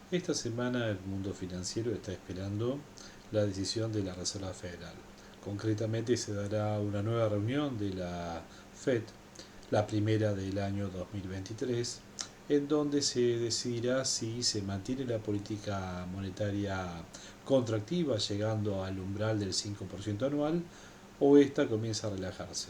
Esta semana el mundo financiero está esperando la decisión de la Reserva Federal. Concretamente se dará una nueva reunión de la Fed, la primera del año 2023, en donde se decidirá si se mantiene la política monetaria contractiva llegando al umbral del 5% anual o esta comienza a relajarse.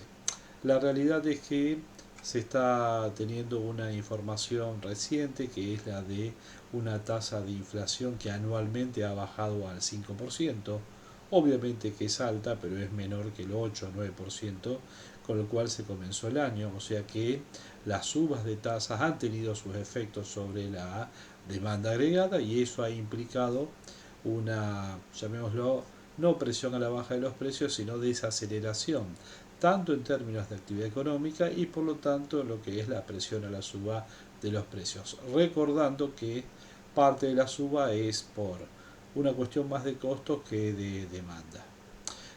La realidad es que se está teniendo una información reciente que es la de una tasa de inflación que anualmente ha bajado al 5%. Obviamente que es alta, pero es menor que el 8 o 9% con el cual se comenzó el año. O sea que las subas de tasas han tenido sus efectos sobre la demanda agregada y eso ha implicado una, llamémoslo, no presión a la baja de los precios, sino desaceleración, tanto en términos de actividad económica y por lo tanto lo que es la presión a la suba de los precios. Recordando que parte de la suba es por una cuestión más de costos que de demanda.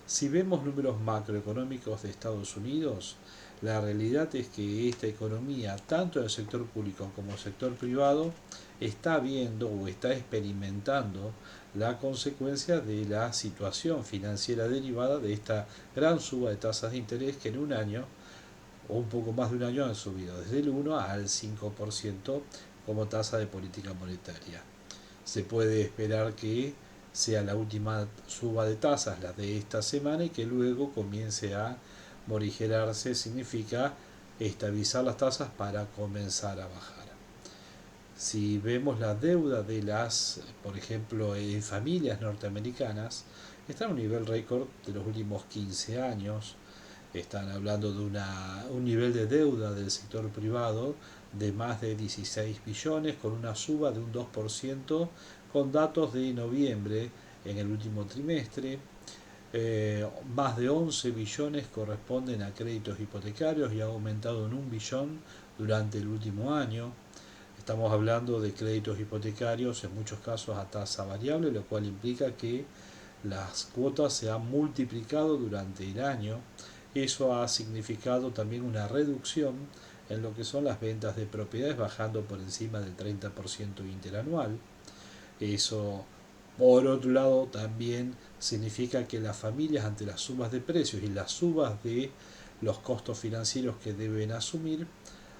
Si vemos números macroeconómicos de Estados Unidos, la realidad es que esta economía, tanto en el sector público como en el sector privado, está viendo o está experimentando la consecuencia de la situación financiera derivada de esta gran suba de tasas de interés que en un año o un poco más de un año han subido desde el 1 al 5% como tasa de política monetaria. Se puede esperar que sea la última suba de tasas, la de esta semana, y que luego comience a morigerarse, significa estabilizar las tasas para comenzar a bajar. Si vemos la deuda de las, por ejemplo, familias norteamericanas, está en un nivel récord de los últimos 15 años. Están hablando de un nivel de deuda del sector privado de más de 16 billones, con una suba de un 2% con datos de noviembre en el último trimestre. Más de 11 billones corresponden a créditos hipotecarios y ha aumentado en un billón durante el último año. Estamos hablando de créditos hipotecarios en muchos casos a tasa variable, lo cual implica que las cuotas se han multiplicado durante el año. Eso ha significado también una reducción en lo que son las ventas de propiedades, bajando por encima del 30% interanual. Eso, por otro lado, también significa que las familias, ante las subas de precios y las subas de los costos financieros que deben asumir,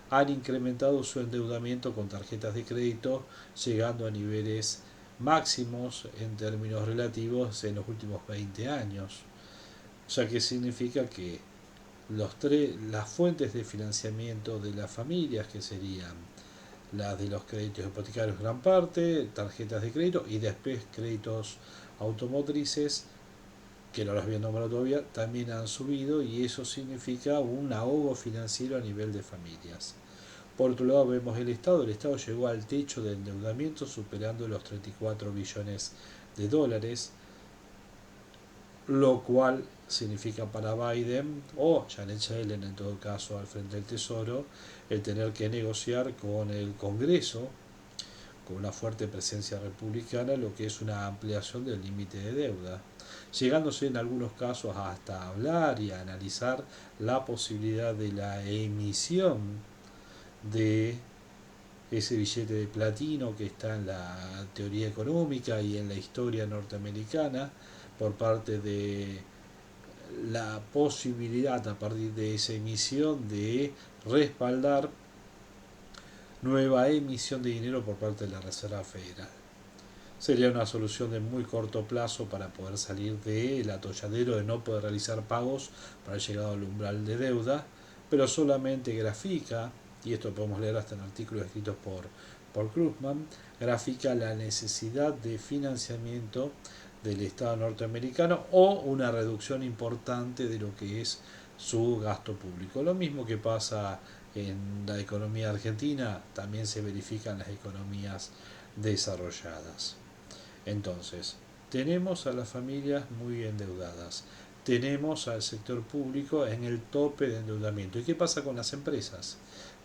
han incrementado su endeudamiento con tarjetas de crédito, llegando a niveles máximos en términos relativos en los últimos 20 años. O sea que significa que las fuentes de financiamiento de las familias, que serían las de los créditos hipotecarios gran parte, tarjetas de crédito y después créditos automotrices, que no los había nombrado todavía, también han subido y eso significa un ahogo financiero a nivel de familias. Por otro lado vemos el Estado llegó al techo de endeudamiento superando los 34 billones de dólares, lo cual significa para Biden o Janet Yellen en todo caso al frente del Tesoro el tener que negociar con el Congreso con una fuerte presencia republicana lo que es una ampliación del límite de deuda, llegándose en algunos casos hasta hablar y a analizar la posibilidad de la emisión de ese billete de platino que está en la teoría económica y en la historia norteamericana por parte de la posibilidad a partir de esa emisión de respaldar nueva emisión de dinero por parte de la Reserva Federal. Sería una solución de muy corto plazo para poder salir del atolladero de no poder realizar pagos para el llegado al umbral de deuda, pero solamente grafica, y esto podemos leer hasta en artículos escritos por Krugman, grafica la necesidad de financiamiento del Estado norteamericano o una reducción importante de lo que es su gasto público. Lo mismo que pasa en la economía argentina, también se verifica en las economías desarrolladas. Entonces, tenemos a las familias muy endeudadas, tenemos al sector público en el tope de endeudamiento. ¿Y qué pasa con las empresas?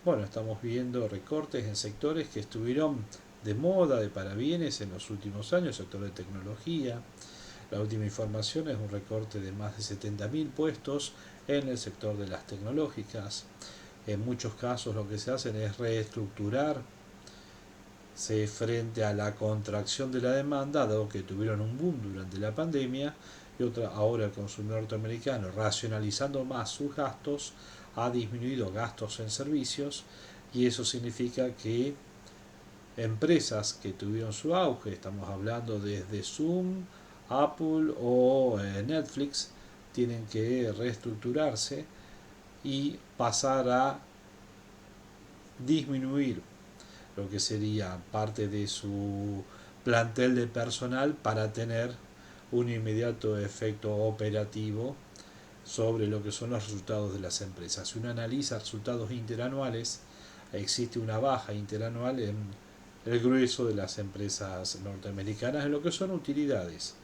Bueno, estamos viendo recortes en sectores que estuvieron de moda, de parabienes en los últimos años, el sector de tecnología. La última información es un recorte de más de 70.000 puestos en el sector de las tecnológicas. En muchos casos lo que se hacen es reestructurar frente a la contracción de la demanda, dado que tuvieron un boom durante la pandemia, y otra, ahora el consumidor norteamericano, racionalizando más sus gastos, ha disminuido gastos en servicios, y eso significa que empresas que tuvieron su auge, estamos hablando desde Zoom, Apple o Netflix, tienen que reestructurarse y pasar a disminuir lo que sería parte de su plantel de personal para tener un inmediato efecto operativo sobre lo que son los resultados de las empresas. Si uno analiza resultados interanuales, existe una baja interanual en el grueso de las empresas norteamericanas en lo que son utilidades,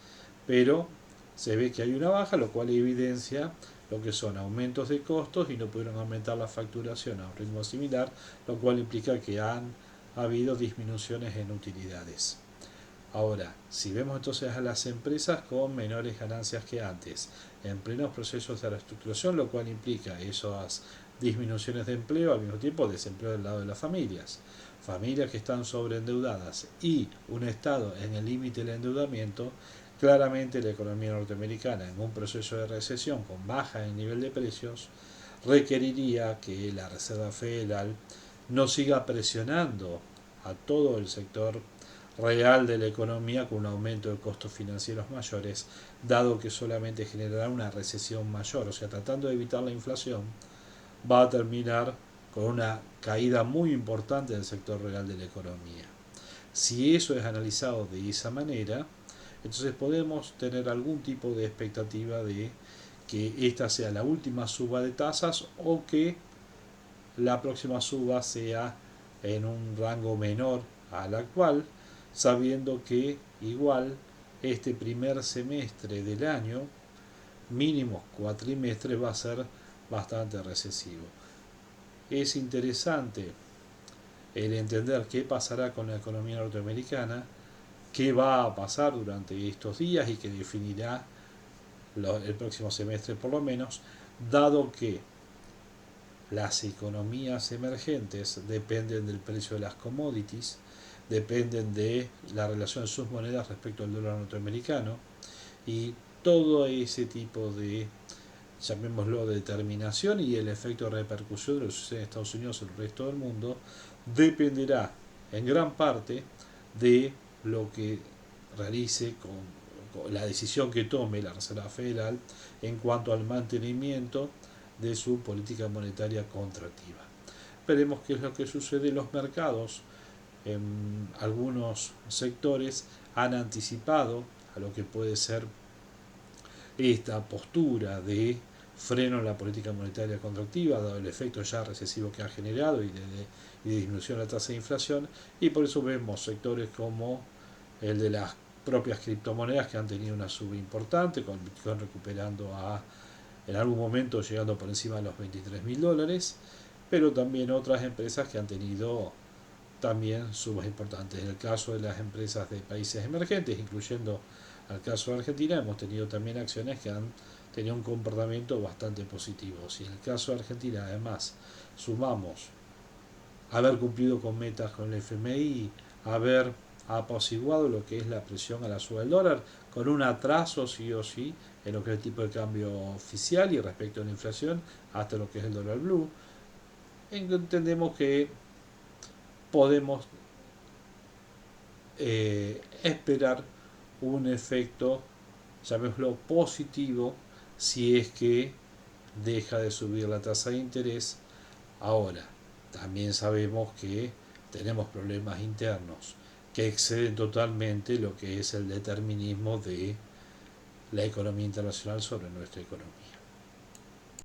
pero se ve que hay una baja, lo cual evidencia lo que son aumentos de costos y no pudieron aumentar la facturación a un ritmo similar, lo cual implica que han habido disminuciones en utilidades. Ahora, si vemos entonces a las empresas con menores ganancias que antes, en plenos procesos de reestructuración, lo cual implica esas disminuciones de empleo, al mismo tiempo desempleo del lado de las familias, familias que están sobreendeudadas y un Estado en el límite del endeudamiento, claramente la economía norteamericana en un proceso de recesión con baja en nivel de precios requeriría que la Reserva Federal no siga presionando a todo el sector real de la economía con un aumento de costos financieros mayores, dado que solamente generará una recesión mayor, o sea, tratando de evitar la inflación, va a terminar con una caída muy importante del sector real de la economía. Si eso es analizado de esa manera, entonces podemos tener algún tipo de expectativa de que esta sea la última suba de tasas o que la próxima suba sea en un rango menor al actual, sabiendo que igual este primer semestre del año, mínimo cuatrimestres, va a ser bastante recesivo. Es interesante el entender qué pasará con la economía norteamericana, qué va a pasar durante estos días y que definirá el próximo semestre por lo menos, dado que las economías emergentes dependen del precio de las commodities, dependen de la relación de sus monedas respecto al dólar norteamericano, y todo ese tipo de, llamémoslo, determinación y el efecto de repercusión de lo que sucede en Estados Unidos y el resto del mundo dependerá en gran parte de lo que realice con la decisión que tome la Reserva Federal en cuanto al mantenimiento de su política monetaria contractiva. Veremos qué es lo que sucede en los mercados. En algunos sectores han anticipado a lo que puede ser esta postura de freno en la política monetaria contractiva, dado el efecto ya recesivo que ha generado y de disminución de la tasa de inflación, y por eso vemos sectores como el de las propias criptomonedas que han tenido una suba importante, con Bitcoin recuperando en algún momento llegando por encima de los $23.000, pero también otras empresas que han tenido también subas importantes. En el caso de las empresas de países emergentes, incluyendo al caso de Argentina, hemos tenido también acciones que han tenido un comportamiento bastante positivo. Si en el caso de Argentina además sumamos haber cumplido con metas con el FMI, haber apaciguado lo que es la presión a la suba del dólar, con un atraso sí o sí en lo que es el tipo de cambio oficial y respecto a la inflación hasta lo que es el dólar blue, entendemos que podemos esperar un efecto, llamémoslo positivo, si es que deja de subir la tasa de interés. Ahora, también sabemos que tenemos problemas internos que exceden totalmente lo que es el determinismo de la economía internacional sobre nuestra economía.